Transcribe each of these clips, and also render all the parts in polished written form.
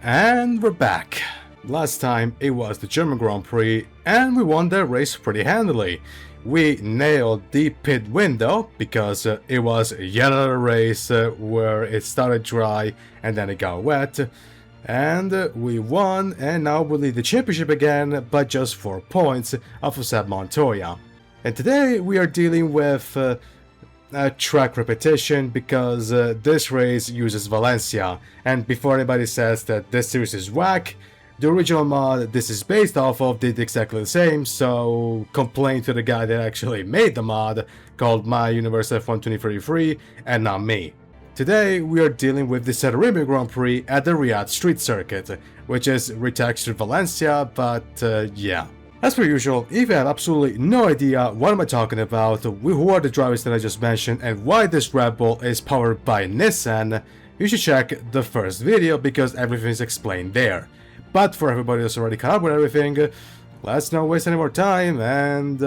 And we're back. Last time it was the German Grand Prix and we won that race pretty handily. We nailed the pit window because it was yet another race where it started dry and then it got wet. And we won, and now we lead the championship again, but just 4 points off of Seb Montoya. And today we are dealing with a track repetition because this race uses Valencia. And before anybody says that this series is whack, the original mod this is based off of did exactly the same, so complain to the guy that actually made the mod, called My Universe F1 2033, and not me. Today we are dealing with the Saudi Arabia Grand Prix at the Riyadh Street Circuit, which is retextured Valencia, but yeah. As per usual, if you have absolutely no idea what am I talking about, who are the drivers that I just mentioned, and why this Red Bull is powered by Nissan, you should check the first video because everything is explained there. But for everybody that's already caught up with everything, let's not waste any more time and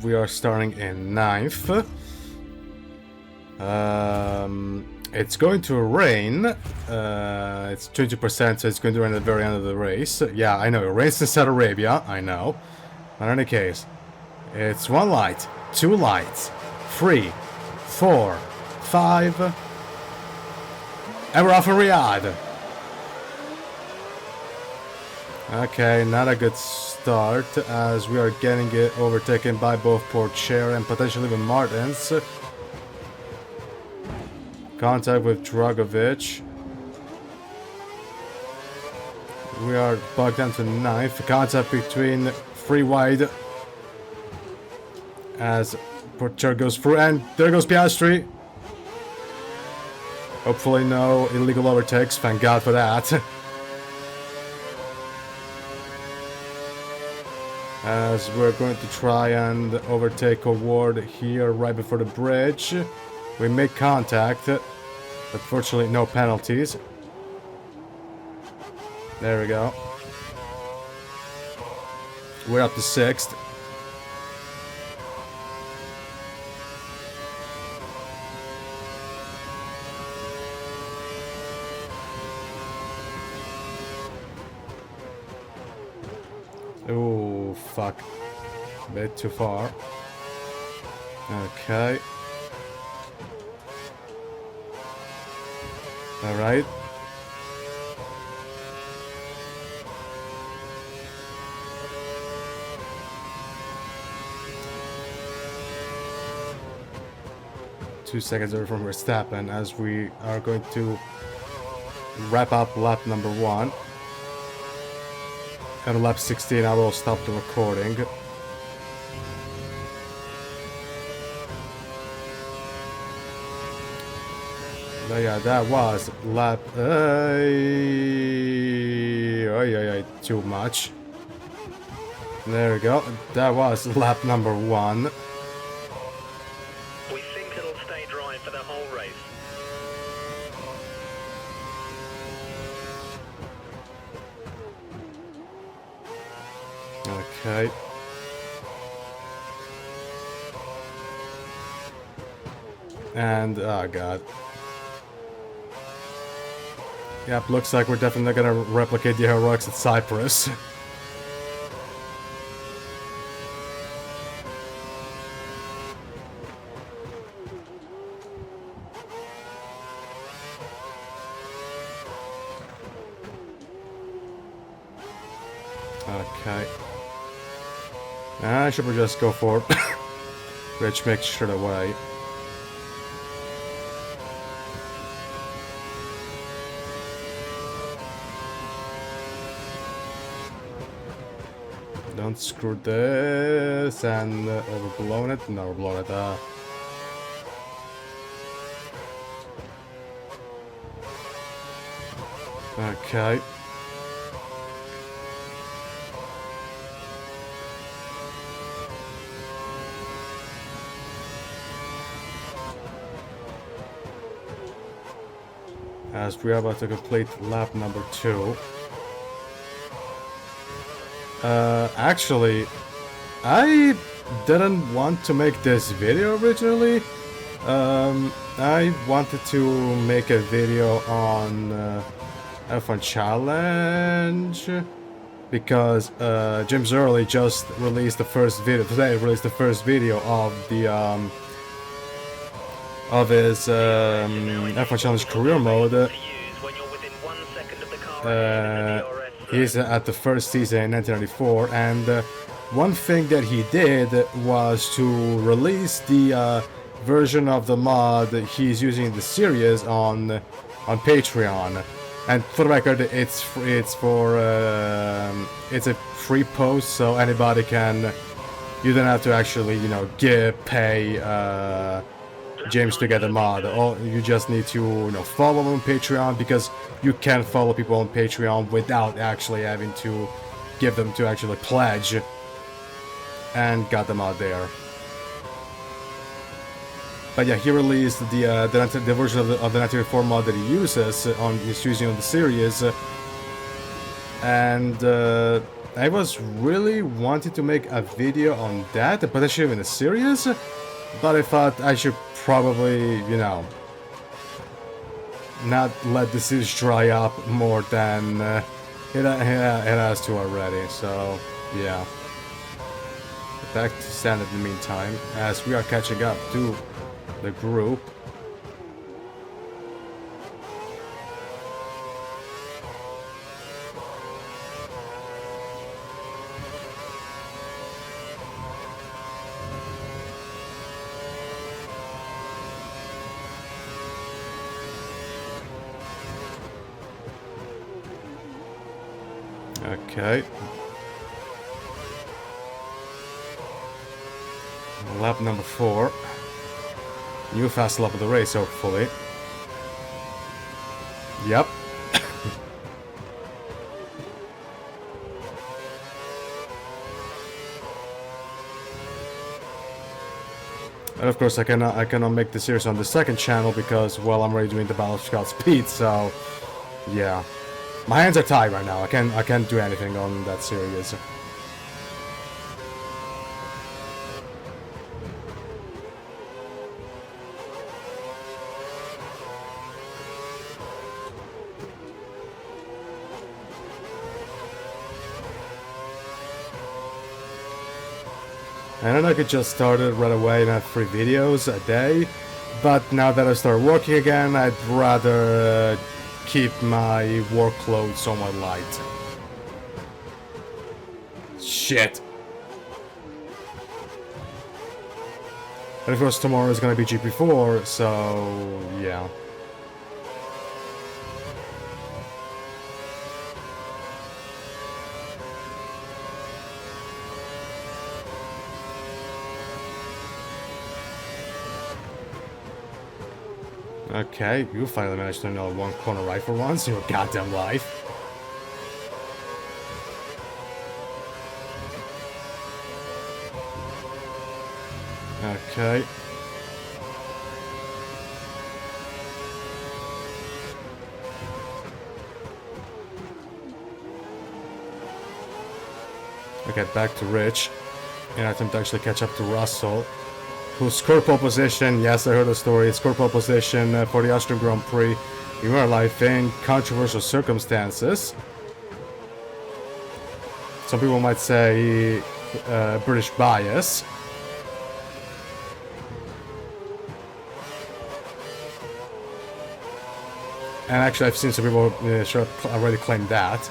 we are starting in 9th. It's going to rain. It's 20%, so it's going to rain at the very end of the race. Yeah, I know, it rains in Saudi Arabia, I know. But in any case, it's 1 light, 2 lights, 3, 4, 5, and we're off in Riyadh. Okay, not a good start as we are getting it overtaken by both Porcher and potentially even Martins. Contact with Dragovic. We are bogged down to 9th. Contact between 3 wide as Porcher goes through, and there goes Piastri. Hopefully no illegal overtakes, thank God for that. As we're going to try and overtake a Ward here right before the bridge. We make contact, but fortunately no penalties. There we go. We're up to 6th. Oh, fuck. A bit too far. Okay. Alright. Two seconds away from Verstappen as we are going to wrap up lap number 1. And lap 16 I will stop the recording. But yeah, that was lap... too much. There we go. That was lap number 1. We think it'll stay dry for the whole race. Okay. And, oh god. Yep, looks like we're definitely gonna replicate the heroics at Cyprus. Okay. I should just go for it. Which makes sure the way. Don't screw this and overblown it. No, overblown it. Okay. As we are about to complete lap number 2. Actually, I didn't want to make this video originally. I wanted to make a video on F1 Challenge because Jim Zerley just released the first video today. Released the first video of the of his F1 Challenge career mode. He's at the first season in 1994, and one thing that he did was to release the version of the mod he's using in the series on Patreon. And for the record, it's a free post, so anybody can. You don't have to actually, you know, pay James to get a mod. You just need to, you know, follow him on Patreon, because you can follow people on Patreon without actually having to give them to actually pledge, and got them out there. But yeah, he released the version of the 1994 mod that he uses he's using on the series, and I was really wanting to make a video on that, potentially in a series, but I thought I should probably, you know, not let the series dry up more than it has to already. So yeah, back to standard in the meantime, as we are catching up to the group. Okay. Lap number 4. New fast lap of the race, hopefully. Yep. And of course I cannot make the series on the second channel because, well, I'm already doing the Battle of Scout Speed, so yeah. My hands are tied right now. I can't do anything on that series. And then I could just start it right away and have 3 videos a day, but now that I start working again, I'd rather keep my workload somewhat light. Shit. And of course tomorrow is gonna be GP4, so yeah. Okay, you finally managed to nail one corner right for once in your goddamn life. Okay. Okay, back to Rich. And I attempt to actually catch up to Russell, who scored pole position. Yes, I heard the story. Scored pole position for the Austrian Grand Prix in real life in controversial circumstances. Some people might say British bias. And actually, I've seen some people already claim that.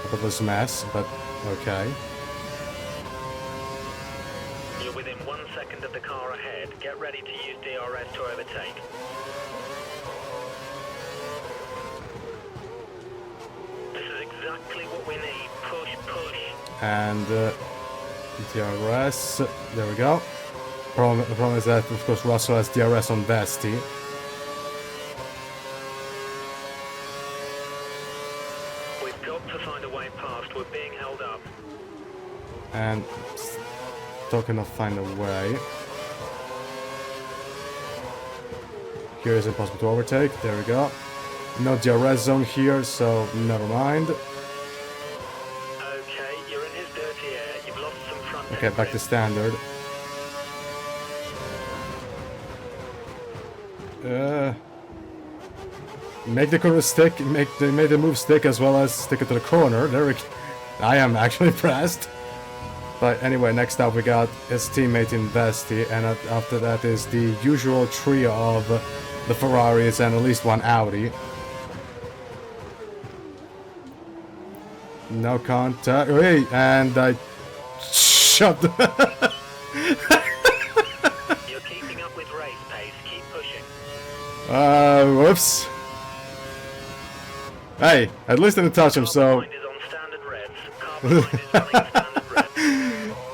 About this mess, but okay. You're within 1 second of the car ahead. Get ready to use DRS to overtake. This is exactly what we need. Push, push. And DRS, there we go. The problem is that, of course, Russell has DRS on VESTI. We've got to find a way past. We're being held up. And still cannot find a way. Here is impossible to overtake. There we go. No DRS zone here, so never mind. Okay, you're in his dirty air. You've lost some front Okay, end back to grip. standard. Make the corner stick, make the move stick as well as stick it to the corner. There we go. I am actually impressed. But anyway, next up we got his teammate in VESTI, and after that is the usual trio of the Ferraris and at least one Audi. No contact. Wait, and I shoved. You're keeping up with race pace. Keep pushing. Whoops. Hey, at least I didn't touch him, so. Car behind is on standard revs. Car behind is running standard revs.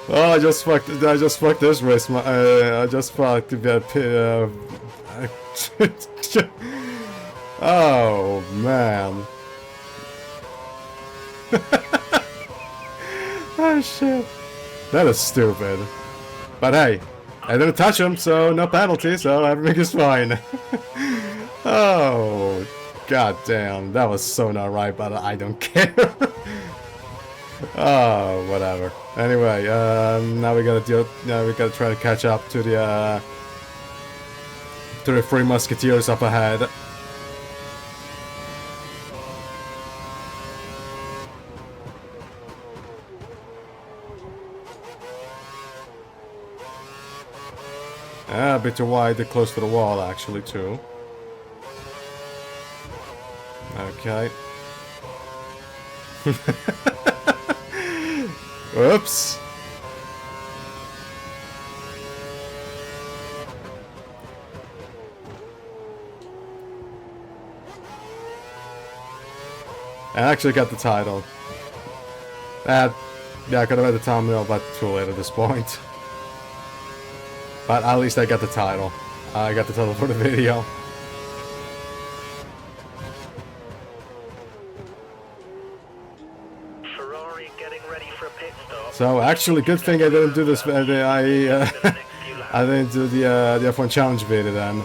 Oh, I just fucked this race. I just fucked oh man. Oh shit. That is stupid. But hey, I didn't touch him, so no penalty, so everything is fine. Oh, god damn. That was so not right, but I don't care. Oh, whatever. Anyway, now we gotta try to catch up to the Three Musketeers up ahead. A bit too wide, close to the wall, actually, too. Okay. Oops. I actually got the title. Yeah, I could have had the thumbnail, but too late at this point. But at least I got the title. I got the title for the video. Ferrari getting ready for a pit stop. So actually, good thing I didn't do this. I didn't do the F1 challenge video then.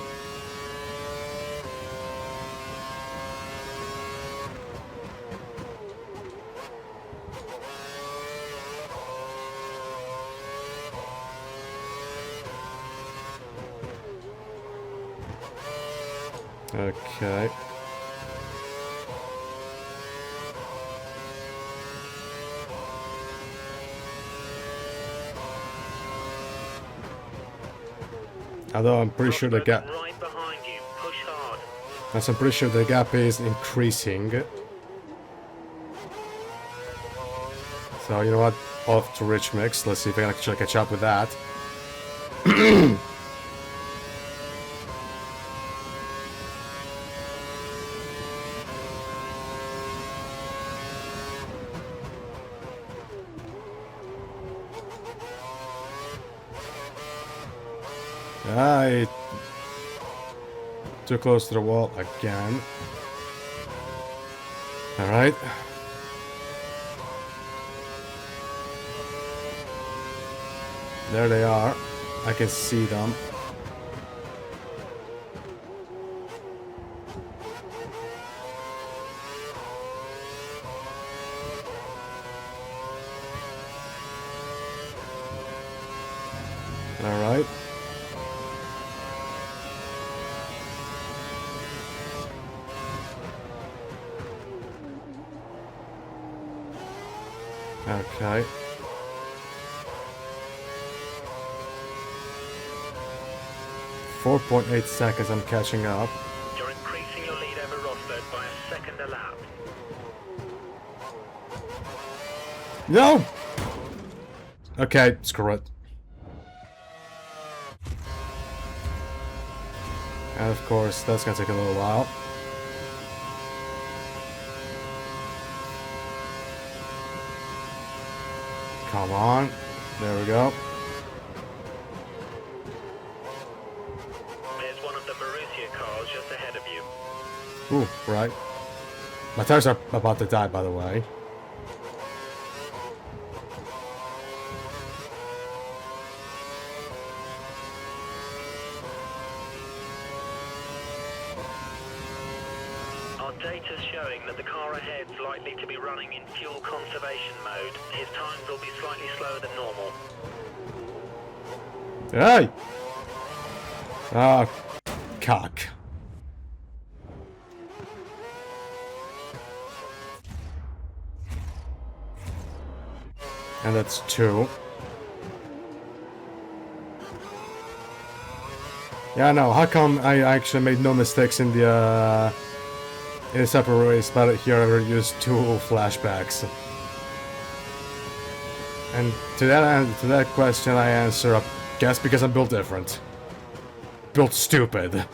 Okay. Although I'm pretty sure the gap. Right behind you. Push hard. I'm pretty sure the gap is increasing. So you know what? Off to Rich Mix. Let's see if I can actually catch up with that. Too close to the wall again. Alright. There they are. I can see them. Alright. Okay. .8 seconds, I'm catching up. You're increasing your lead over Rosberg by a second a lap. No! Okay, screw it. And of course, that's gonna take a little while. Come on. There we go. There's one of the Marussia cars just ahead of you. Ooh, right. My tires are about to die, by the way. Our data's showing that the car ahead's likely to be running in fuel conservation mode. His times will be slightly slower than normal. Hey! Ah, cock. And that's 2. Yeah, no, how come I actually made no mistakes in the separate race, but here I used 2 flashbacks. And to that question I answer, I guess because I'm built different. Built stupid.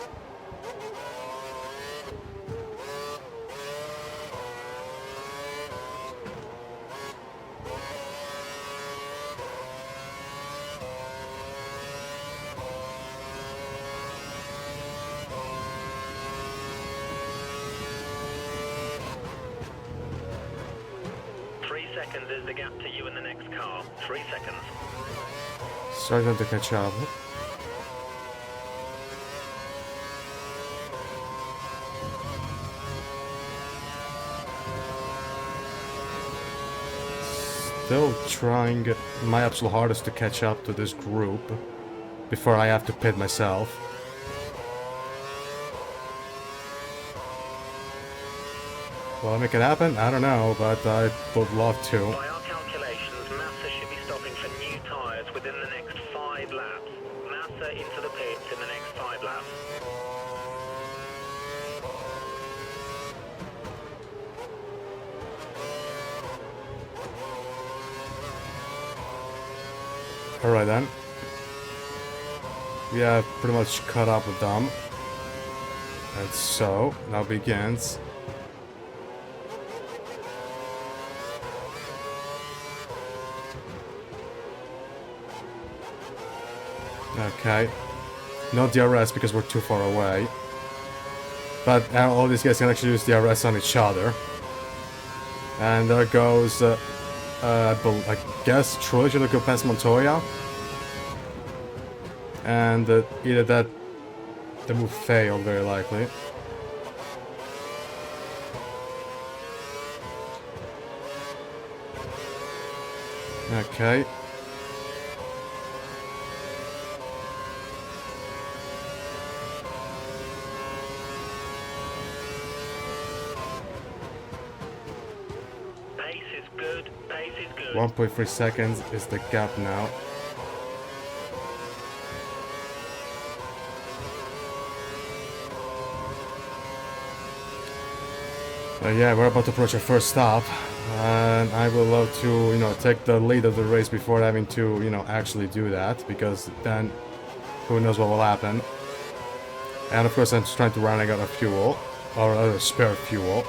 Seconds is the gap to you in the next car. 3 seconds. Starting to catch up. Still trying my absolute hardest to catch up to this group before I have to pit myself. Will I make it happen? I don't know, but I would love to. By our calculations, Massa should be stopping for new tyres within the next 5 laps. Massa into the pits in the next 5 laps. Alright then. We have pretty much caught up with them. And so, now begins. Okay. No DRS because we're too far away. But all these guys can actually use DRS on each other. And there goes, I guess, Troy should go past Montoya. And either that, the move failed, very likely. Okay. Pace is good. Pace is good. 1.3 seconds is the gap now. Yeah, we're about to approach our first stop, and I would love to, take the lead of the race before having to, actually do that, because then who knows what will happen. And of course I'm just trying to run out of fuel, or spare fuel.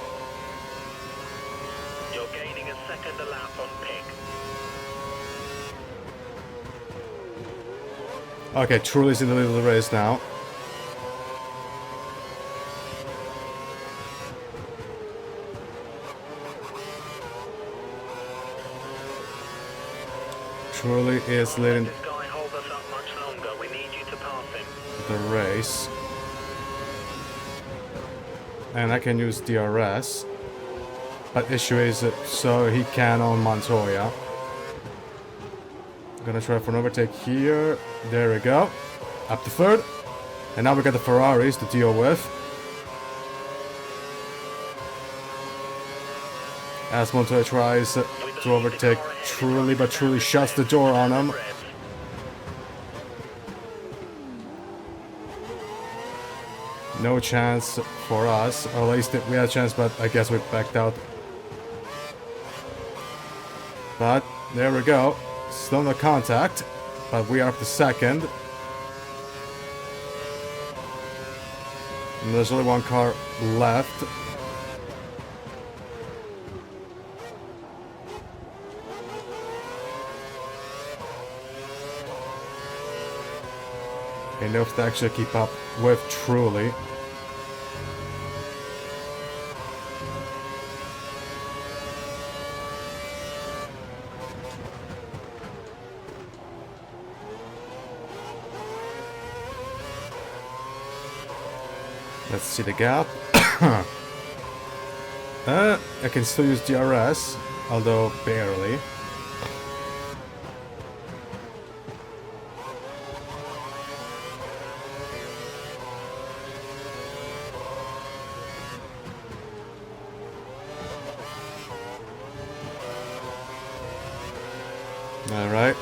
You're gaining a second a lap on pick. Okay, Truly's in the lead of the race now. truly is leading This guy hold us up much longer. We need you to pass him. the race. And I can use DRS. But issue is, so he can on Montoya. Gonna try for an overtake here. There we go. Up to third. And now we got the Ferraris to deal with. As Montoya tries to overtake Truly, but Truly shuts the door on him. No chance for us. Or at least we had a chance, but I guess we backed out. But there we go. Still no contact. But we are up to second. And there's only one car left. Enough to actually keep up with Truly. Let's see the gap. I can still use DRS, although barely. Alright.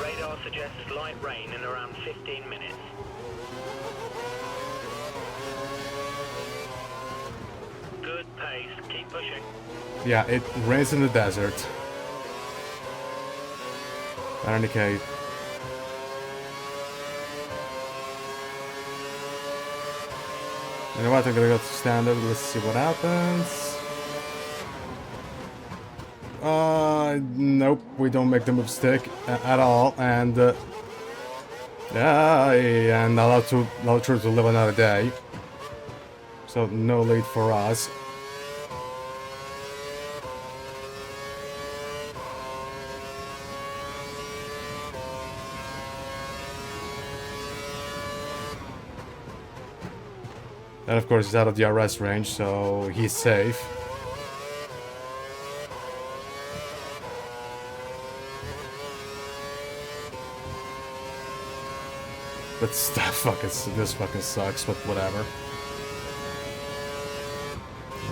Radar suggests light rain in around 15 minutes. Good pace, keep pushing. Yeah, it rains in the desert. In any case. You know what, I'm gonna go to standard, let's see what happens. Nope, we don't make the move stick at all, and yeah, and allow True to live another day. So no lead for us. And of course he's out of the DRS range, so he's safe. But this fucking sucks, but whatever.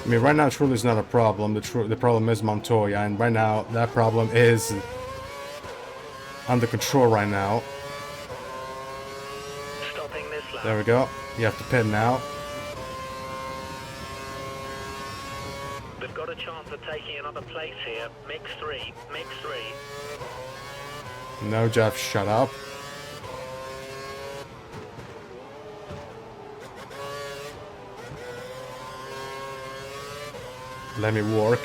I mean, right now Truly is not a problem. The problem is Montoya, and right now that problem is under control right now. Stopping this lap. There we go. You have to pit now. We've got a chance of taking another place here. Mix 3, mix 3. No, Jeff, shut up. Let me work.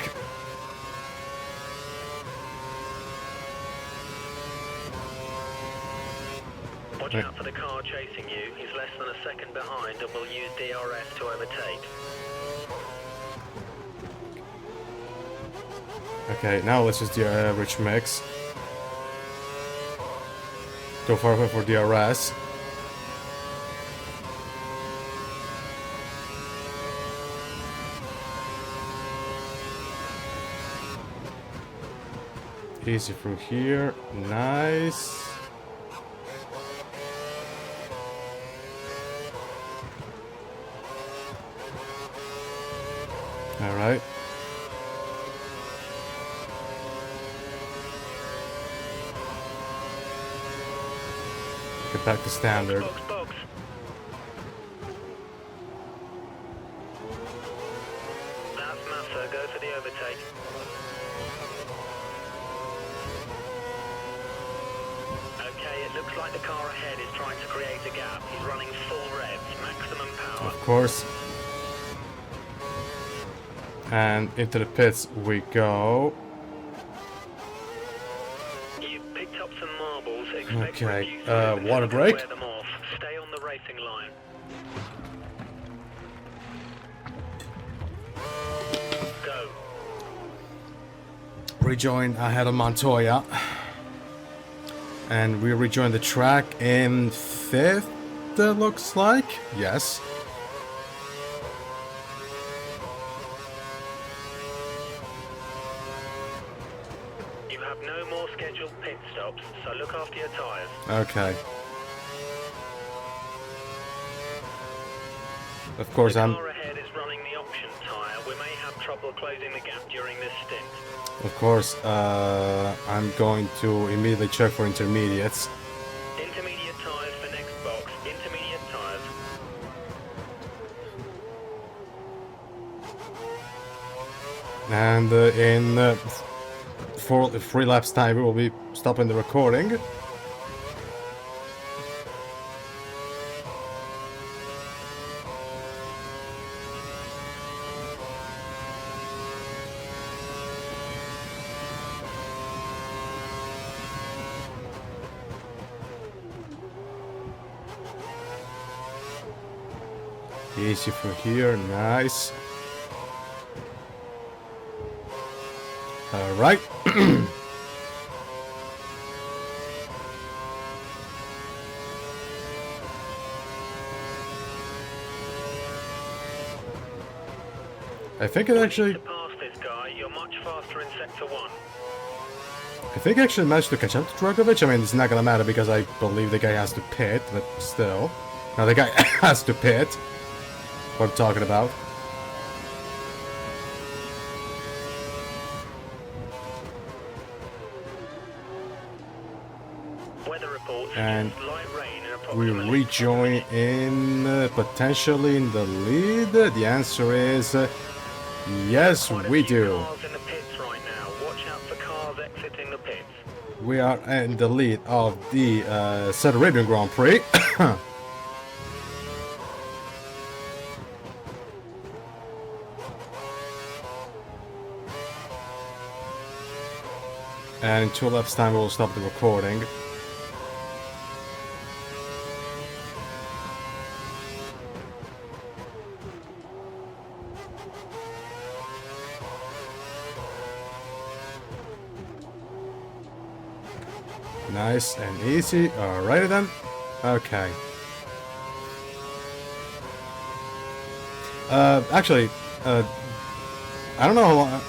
Watch out for the car chasing you. He's less than a second behind and will use DRS to overtake. Okay, now let's just do the average mix. Go for DRS. Easy through here. Nice. All right. Get back to standard. Box, box. That's Massa. Go for the overtake. Okay, it looks like the car ahead is trying to create a gap. He's running full revs, maximum power. Of course. And into the pits we go. You picked up some marbles. Expect Okay, reviews to water break. wear them off. Stay on the racing line. rejoin ahead of Montoya. And we rejoin the track in 5th, looks like. Yes. You have no more scheduled pit stops, so look after your tyres. Okay. Of course, The car ahead is running the option tyre. We may have trouble closing the gap during this stint. Of course, I'm going to immediately check for intermediates. Intermediate tyres for next box. Intermediate tyres. And in 3 laps time, we will be stopping the recording. Easy for here, nice. Alright. I think it actually... To pass this guy, you're much faster in sector 1. I think I actually managed to catch up to Dragovic. I mean, it's not gonna matter because I believe the guy has to pit, but still. Now the guy has to pit. What I'm talking about. Weather report And suggests light rain in we approximately rejoin in potentially in the lead. The answer is yes, quite a we few do. cars in the pits right now. Watch out for cars exiting the pits. We are in the lead of the Saudi Arabian Grand Prix. And in 2 laps time we will stop the recording. Nice and easy. Alrighty then. Okay. Actually, I don't know how long...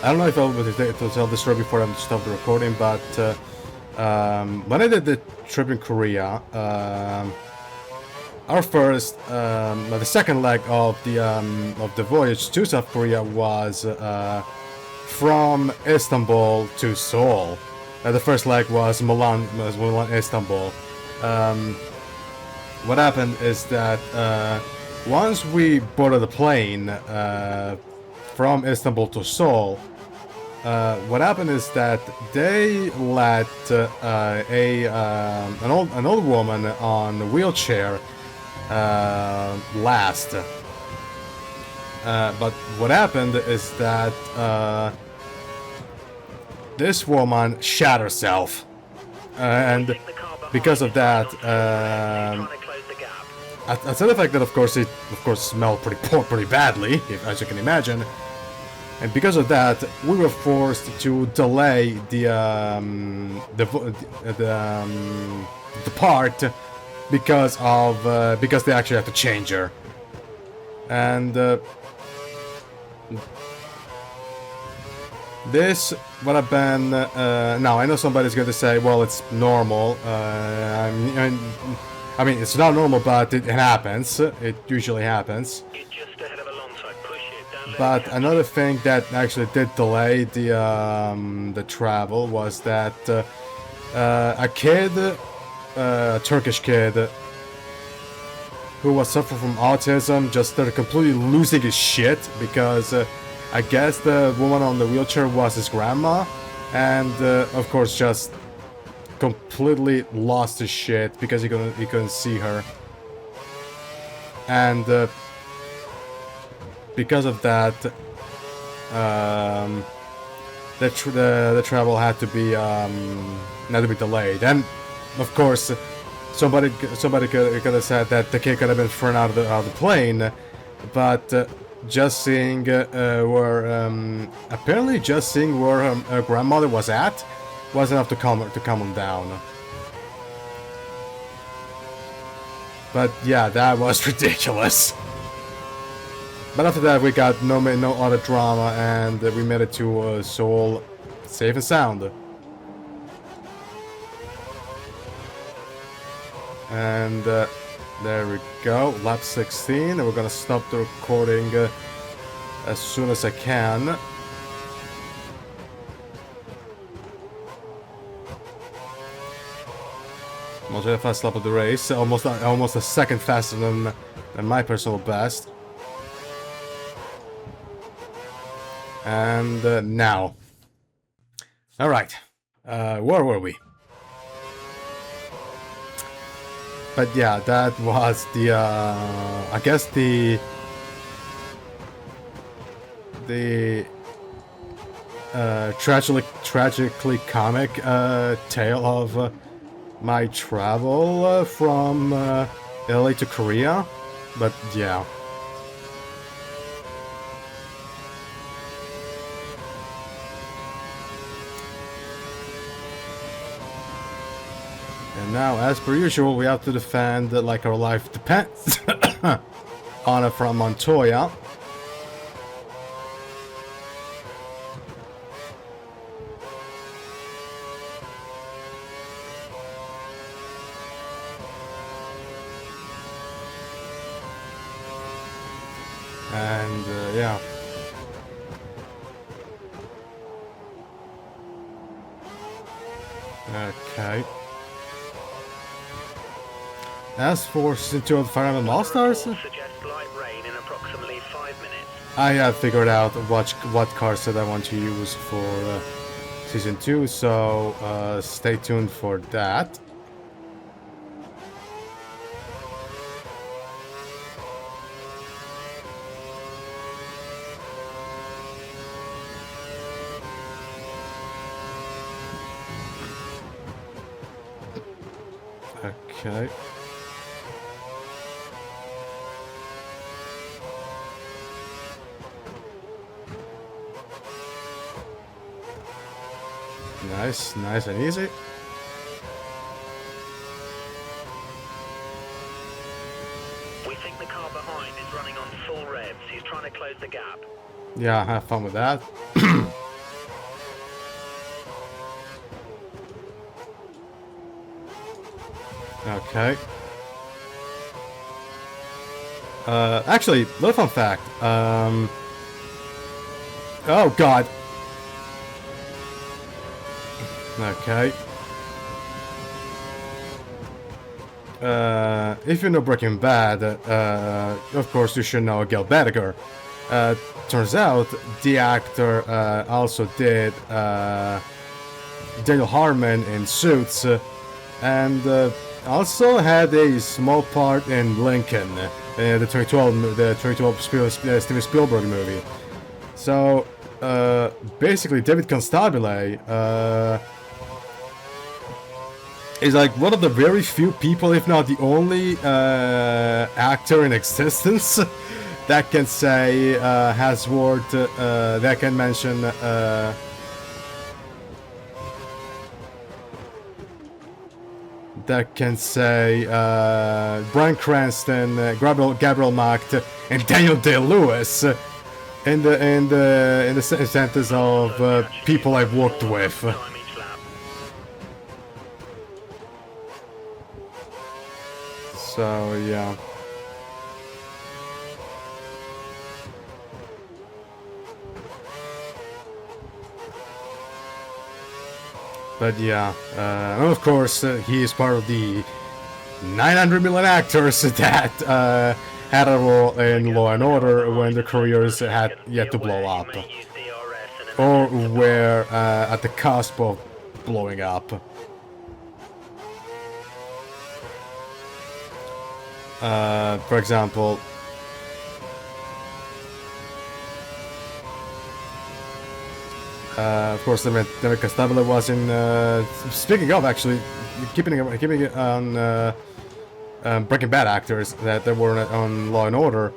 I don't know if I'll be able to tell this story before I stop the recording, but when I did the trip in Korea, our first, the second leg of the voyage to South Korea was from Istanbul to Seoul. The first leg was Milan, Istanbul. What happened is that once we boarded the plane from Istanbul to Seoul, what happened is that they let an old woman on a wheelchair last. But what happened is that this woman shot herself, and because of that, aside the fact that of course it smelled pretty badly, as you can imagine. And because of that, we were forced to delay the part because they actually had to change her. And this would have been now I know somebody's going to say, well, it's normal. I mean, it's not normal, but it happens. It usually happens. But another thing that actually did delay the travel was that a kid, a Turkish kid, who was suffering from autism, just started completely losing his shit because I guess the woman on the wheelchair was his grandma, and of course just completely lost his shit because he couldn't see her, and because of that, the travel had to be delayed. And of course, somebody could have said that the kid could have been thrown out of the plane, but just seeing where apparently just seeing where her grandmother was at was enough to calm him down. But yeah, that was ridiculous. But after that, we got no other drama, and we made it to Seoul safe and sound. And there we go, lap 16, and we're gonna stop the recording as soon as I can. Almost the fast lap of the race, almost a second faster than my personal best. And now, all right, where were we? But yeah, that was the I guess the tragically comic tale of my travel from LA to Korea. But yeah. And now, as per usual, we have to defend like our life depends on it from Montoya. And yeah. Okay. As for Season 2 of Fire Emblem All-Stars, I have figured out what card set I want to use for Season 2, so stay tuned for that. Okay. Nice, nice and easy. We think the car behind is running on full revs. He's trying to close the gap. Yeah, have fun with that. Okay. Actually, little fun fact. Oh god. Okay. If you know Breaking Bad, of course you should know Gil Bediger. Turns out the actor also did Daniel Harmon in Suits, and also had a small part in Lincoln, the 2012 Steven Spielberg movie. So basically, David Constabile is like one of the very few people, if not the only actor in existence that can say has worked that can mention that can say Bryan Cranston, Gabriel Macht, and Daniel Day-Lewis in the sentence of people I've worked with. So yeah. But yeah, and of course he is part of the 900 million actors that had a role in Law and Order when their careers had yet to blow up, or were at the cusp of blowing up. For example, of course, David Constabile was in. Speaking of, actually, keeping it on Breaking Bad actors that were on Law and Order.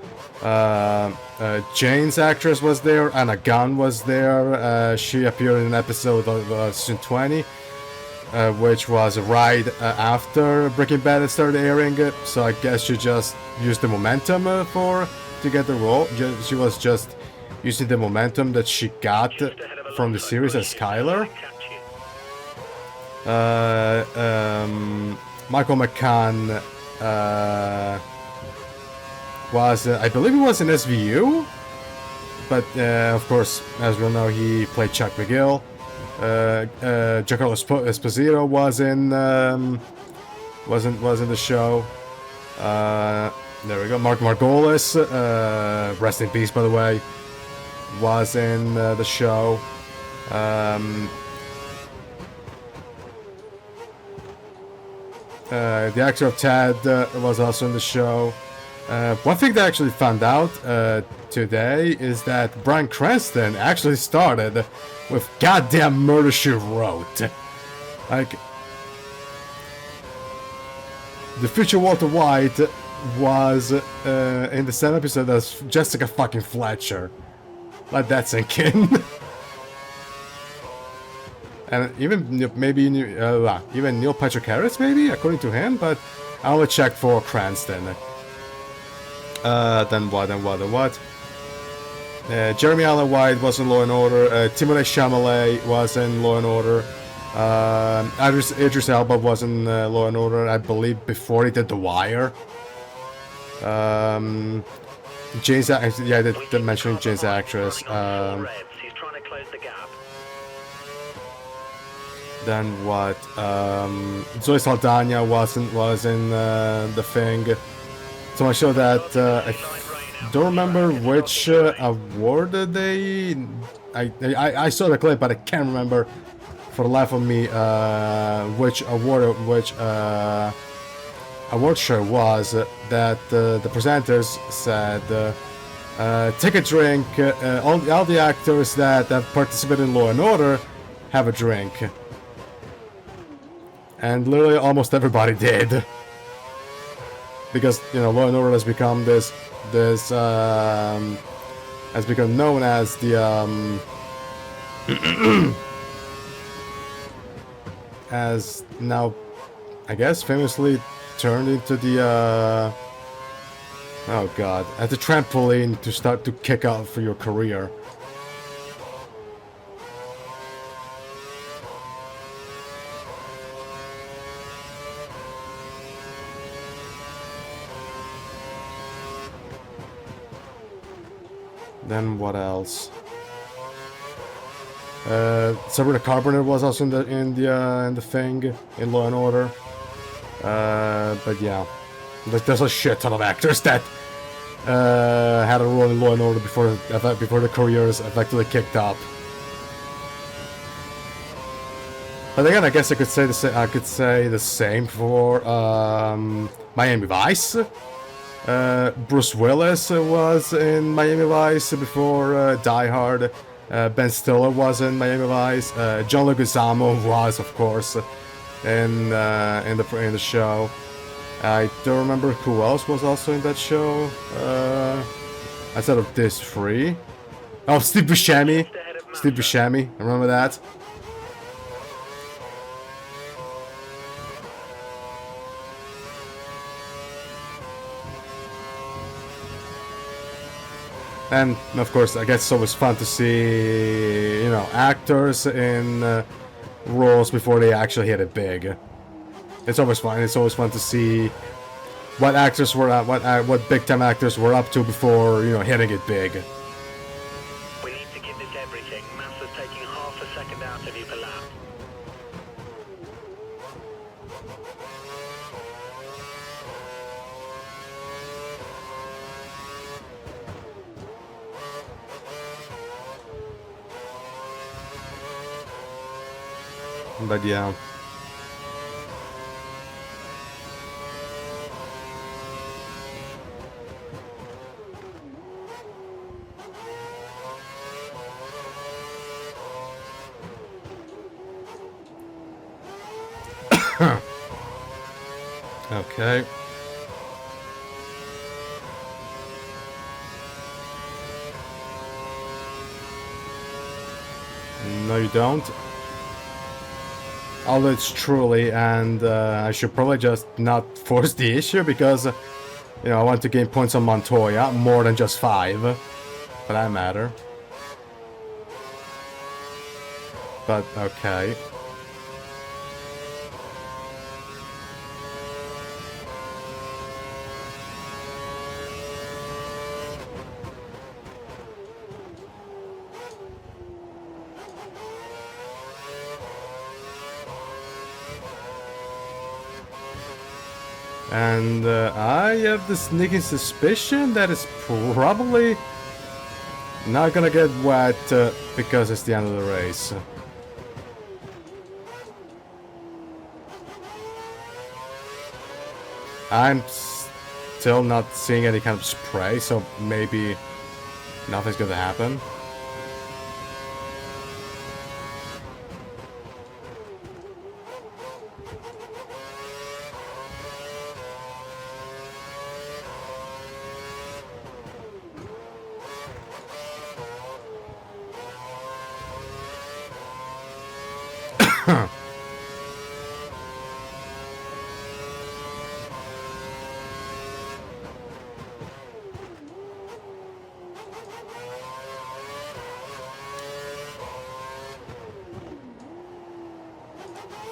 Jane's actress was there, Anna Gunn was there. She appeared in an episode of season 20, which was right after Breaking Bad had started airing. So I guess she just used the momentum to get the role. She was just using the momentum that she got from the series as Skylar. Michael McCann was, I believe he was in SVU, but of course, as we all know, he played Chuck McGill. Giancarlo Esposito was in the show. There we go. Mark Margolis, rest in peace, by the way, was in the show. The actor of Ted was also in the show. One thing that I actually found out today is that Bryan Cranston actually started with goddamn Murder, She Wrote. Like, the future Walter White was in the same episode as Jessica fucking Fletcher. Let that sink in. And even maybe even Neil Patrick Harris, maybe, according to him, but I will check for Cranston. Then what? Jeremy Allen White was in Law and Order. Timothée Chalamet was in Law and Order. Idris Elba was in Law and Order, I believe, before he did The Wire. Jane's, yeah, they mentioned Jane's actress. Then what? Zoe Saldana was in The Thing. So much so that I don't remember which award they. I saw the clip, but I can't remember for the life of me which award show was that the presenters said. Take a drink. All the actors that have participated in Law and Order have a drink. And literally almost everybody did. Because, you know, Law and Order has become has become known as the as now, I guess, famously turned into the oh god, as a trampoline to start to kick off for your career. Then what else? Sabrina Carpenter was also in the Thing in Law and Order. But yeah, there's a shit ton of actors that had a role in Law and Order before the careers effectively kicked up. But again, I guess I could say the same for Miami Vice. Bruce Willis was in Miami Vice before Die Hard. Ben Stiller was in Miami Vice. John Leguizamo was, of course, in the show. I don't remember who else was also in that show. Outside of this three. Oh, Steve Buscemi. Steve Buscemi. Remember that? And of course, I guess it's always fun to see, you know, actors in roles before they actually hit it big. It's always fun. It's always fun to see what actors were what big time actors were up to before, you know, hitting it big. We need to give this everything. Massa's taking half a second out of you per lap. But yeah. Okay. No, you don't. Although it's truly, and I should probably just not force the issue because, you know, I want to gain points on Montoya, more than just 5, for that matter. But, okay. And I have the sneaking suspicion that it's probably not gonna get wet because it's the end of the race. I'm still not seeing any kind of spray, so maybe nothing's gonna happen.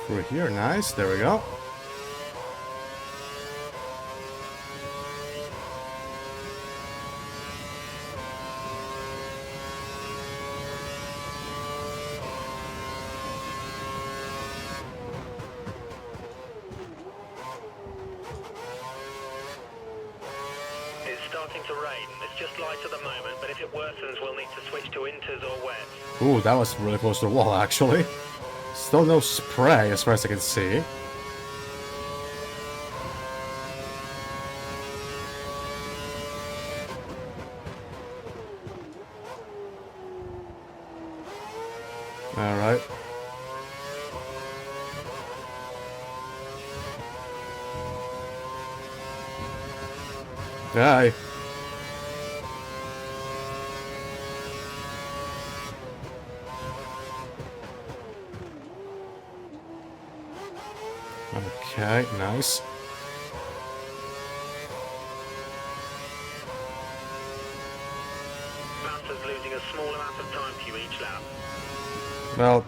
Through here, nice, there we go. It's starting to rain. It's just light at the moment, but if it worsens, we'll need to switch to inters or wet. Ooh, that was really close to the wall, actually. Still no spray, as far as I can see. Alright. Aye. Okay, nice. Massa's losing a small amount of time to you each lap. Well...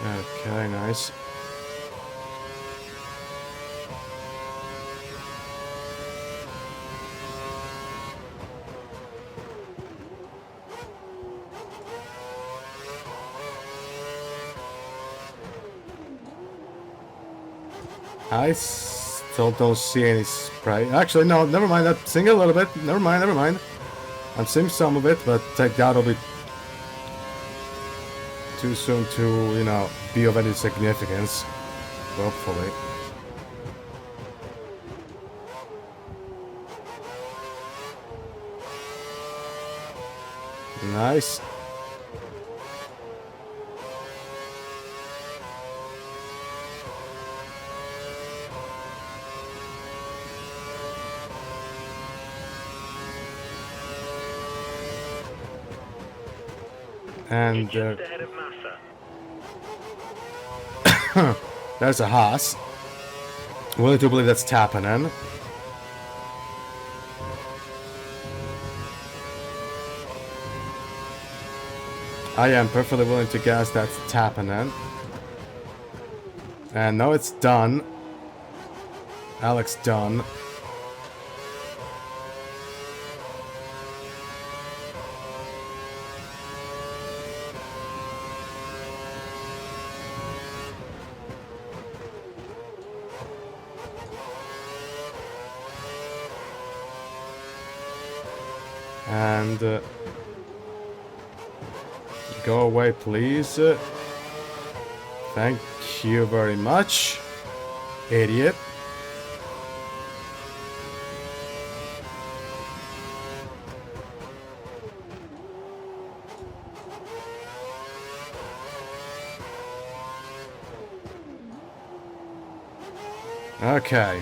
Okay, nice. I still don't see any spray. Actually, no, never mind. I'm seeing a little bit. Never mind, never mind. I'm seeing some of it, but I doubt it'll be too soon to, you know, be of any significance. Hopefully. Nice. And Just ahead of Massa. there's a Haas. Willing to believe that's Tappanen. I am perfectly willing to guess that's Tappanen. And no, it's done. Alex Dunn. And go away, please. Thank you very much, idiot. Okay.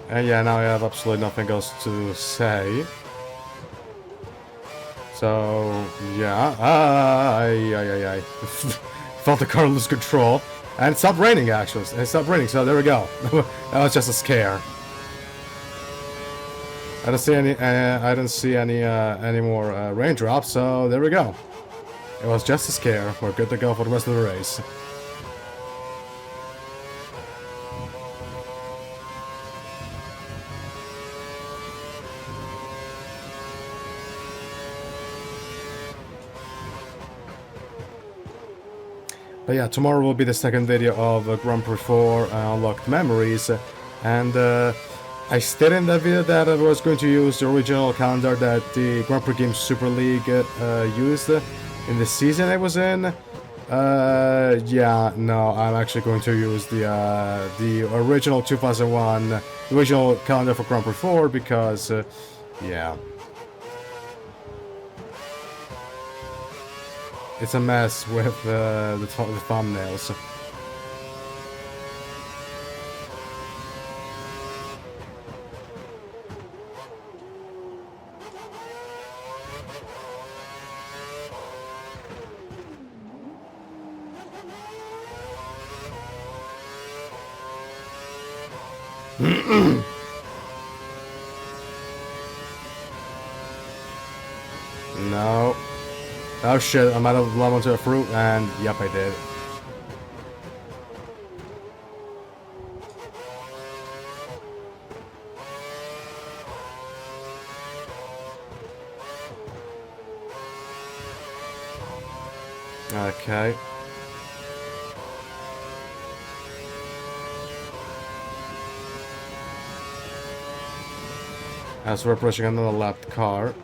And yeah, now I have absolutely nothing else to say. So, yeah. Ay. Felt the car lose control. And it stopped raining, actually. It stopped raining, so there we go. That was just a scare. I don't see any more raindrops, so there we go. It was just a scare. We're good to go for the rest of the race. But yeah, tomorrow will be the second video of Grand Prix 4 Unlocked Memories, and I stated in that video that I was going to use the original calendar that the Grand Prix Games Super League used in the season I was in. Yeah, no, I'm actually going to use the original 2001, the original calendar for Grand Prix 4 because, yeah. It's a mess with the thumbnails. No. Oh shit, I might have leveled into a fruit, and yep, I did. Okay. As we're approaching another lapped car.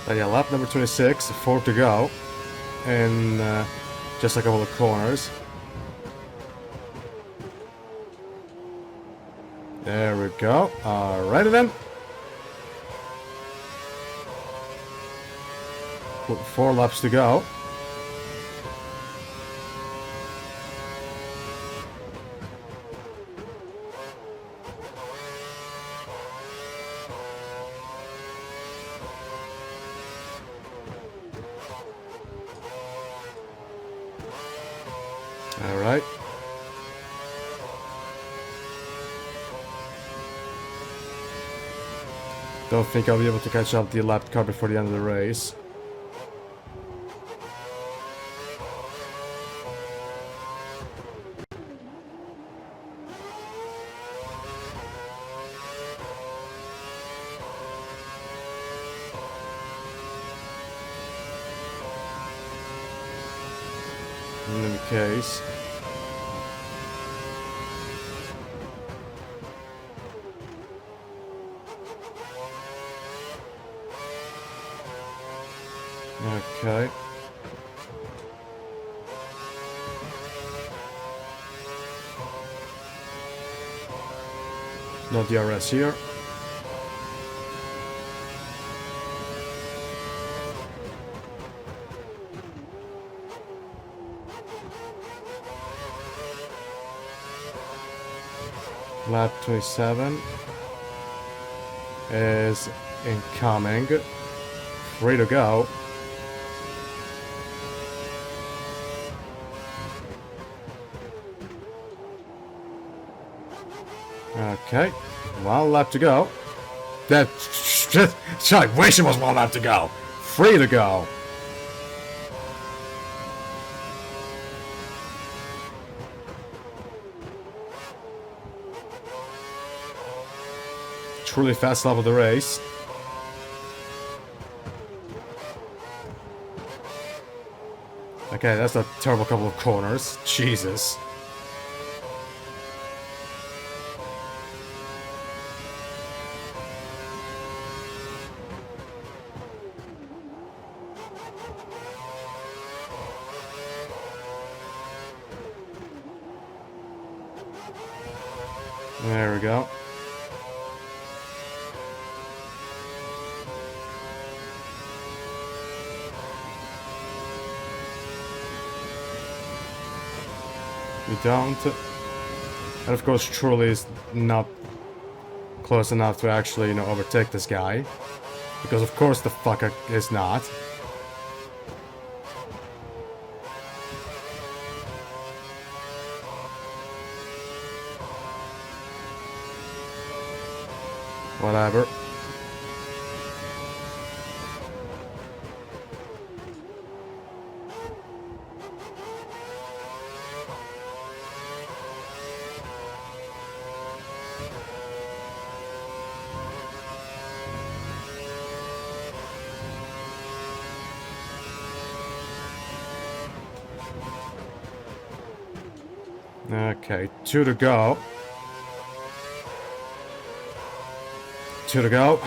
But yeah, lap number 26, 4 to go. In just a couple of corners. There we go. Alrighty then. 4 laps to go. Alright. Don't think I'll be able to catch up the lapped car before the end of the race. In any case. Okay. No DRS here. Lap 27 is incoming. Free to go. Okay, 1 lap to go. That I wish it was 1 lap to go. Free to go. Truly fast lap of the race. Okay, that's a terrible couple of corners. Jesus. There we go. We don't. And of course, Truly is not close enough to actually, you know, overtake this guy. Because of course the fucker is not. Whatever. Okay, 2 to go. 2 to go.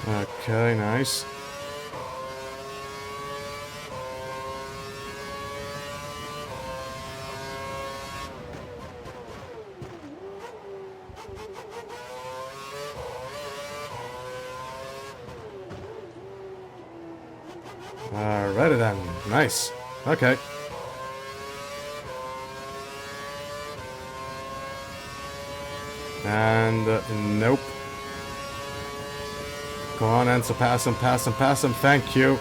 Okay, nice. Alrighty then. Nice. Okay. And nope. Come on, Enzo, pass him, pass him, pass him. Thank you.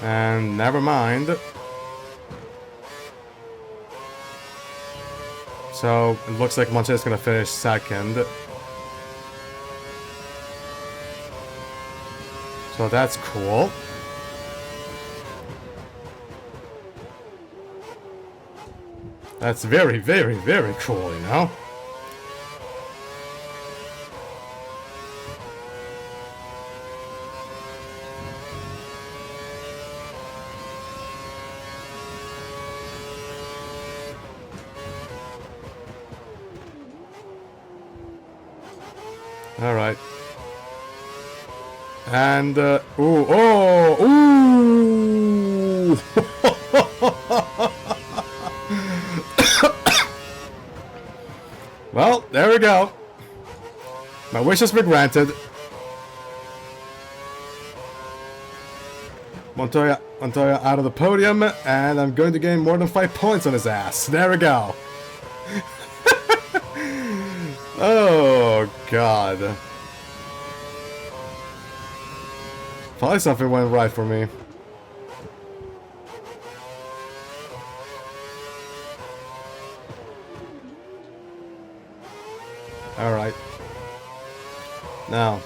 And never mind. So it looks like Monte is gonna finish second. So that's cool. That's very, very, very cool, you know? All right. And, ooh, oh, ooh! Well, there we go. My wish has been granted. Montoya out of the podium, and I'm going to gain more than 5 points on his ass. There we go. Oh, God. Probably something went right for me. Alright. Now,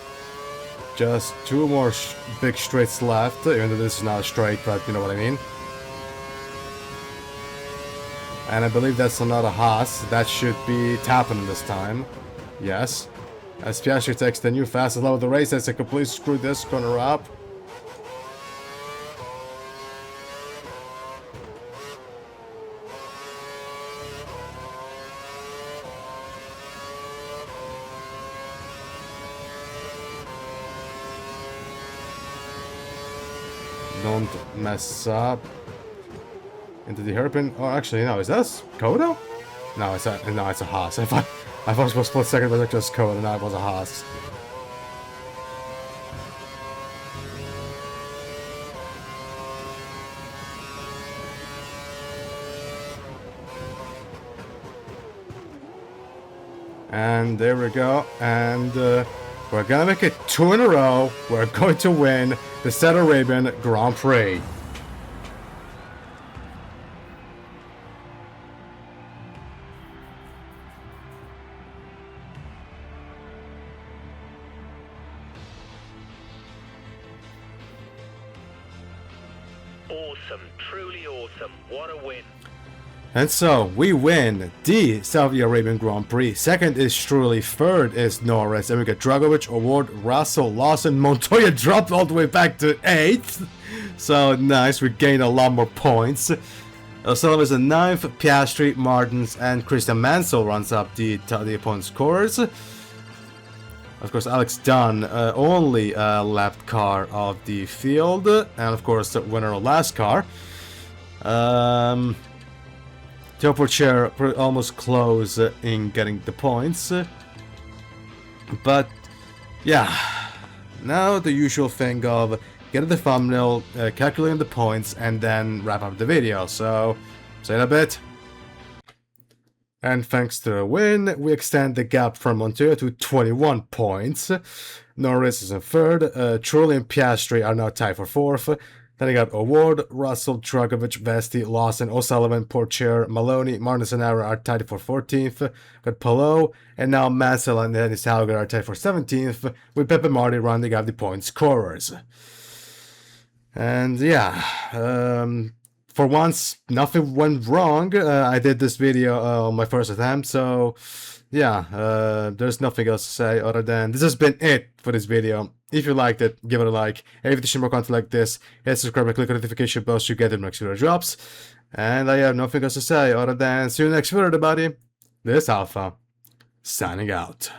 just 2 more big straights left, even though this is not a straight, but you know what I mean. And I believe that's another Haas. That should be tapping this time. Yes. As Piastri takes the new fastest lap of the race as he completely screwed this corner up. Don't mess up into the hairpin. Oh, actually, no. Is that Kodo? No, it's a Haas. I thought it was for a split second, but it was just Kodo. No, it was a Haas. And there we go. And we're gonna make it 2 in a row. We're going to win the Saudi Arabian Grand Prix. Awesome, truly awesome. What a win. And so, we win the Saudi Arabian Grand Prix. Second is Trulli, third is Norris, and we get Dragovic, Award, Russell, Lawson, Montoya dropped all the way back to 8th. So, nice, we gained a lot more points. O'Sullivan is a 9th, Piastri, Martins, and Christian Mansell runs up the opponent's scores. Of course, Alex Dunn, only left car of the field, and of course, the winner of last car. Joe Porcher almost close in getting the points. But, yeah. Now the usual thing of getting the thumbnail, calculating the points, and then wrap up the video. So, see you in a bit. And thanks to the win, we extend the gap from Montoya to 21 points. Norris is in third. Trulli and Piastri are now tied for fourth. Then I got Award, Russell, Dragovic, Vesti, Lawson, O'Sullivan, Porcher, Maloney, Martins and Ara are tied for 14th. Got Palou, and now Mansell and Dennis Hauger are tied for 17th, with Pepe Marti rounding up the point scorers. And yeah, for once, nothing went wrong. I did this video on my first attempt, so yeah, there's nothing else to say other than this has been it for this video. If you liked it, give it a like. And if you see more content like this, hit subscribe and click on the notification bell so you get the next video drops. And I have nothing else to say other than see you next video, everybody. This is Alpha, signing out.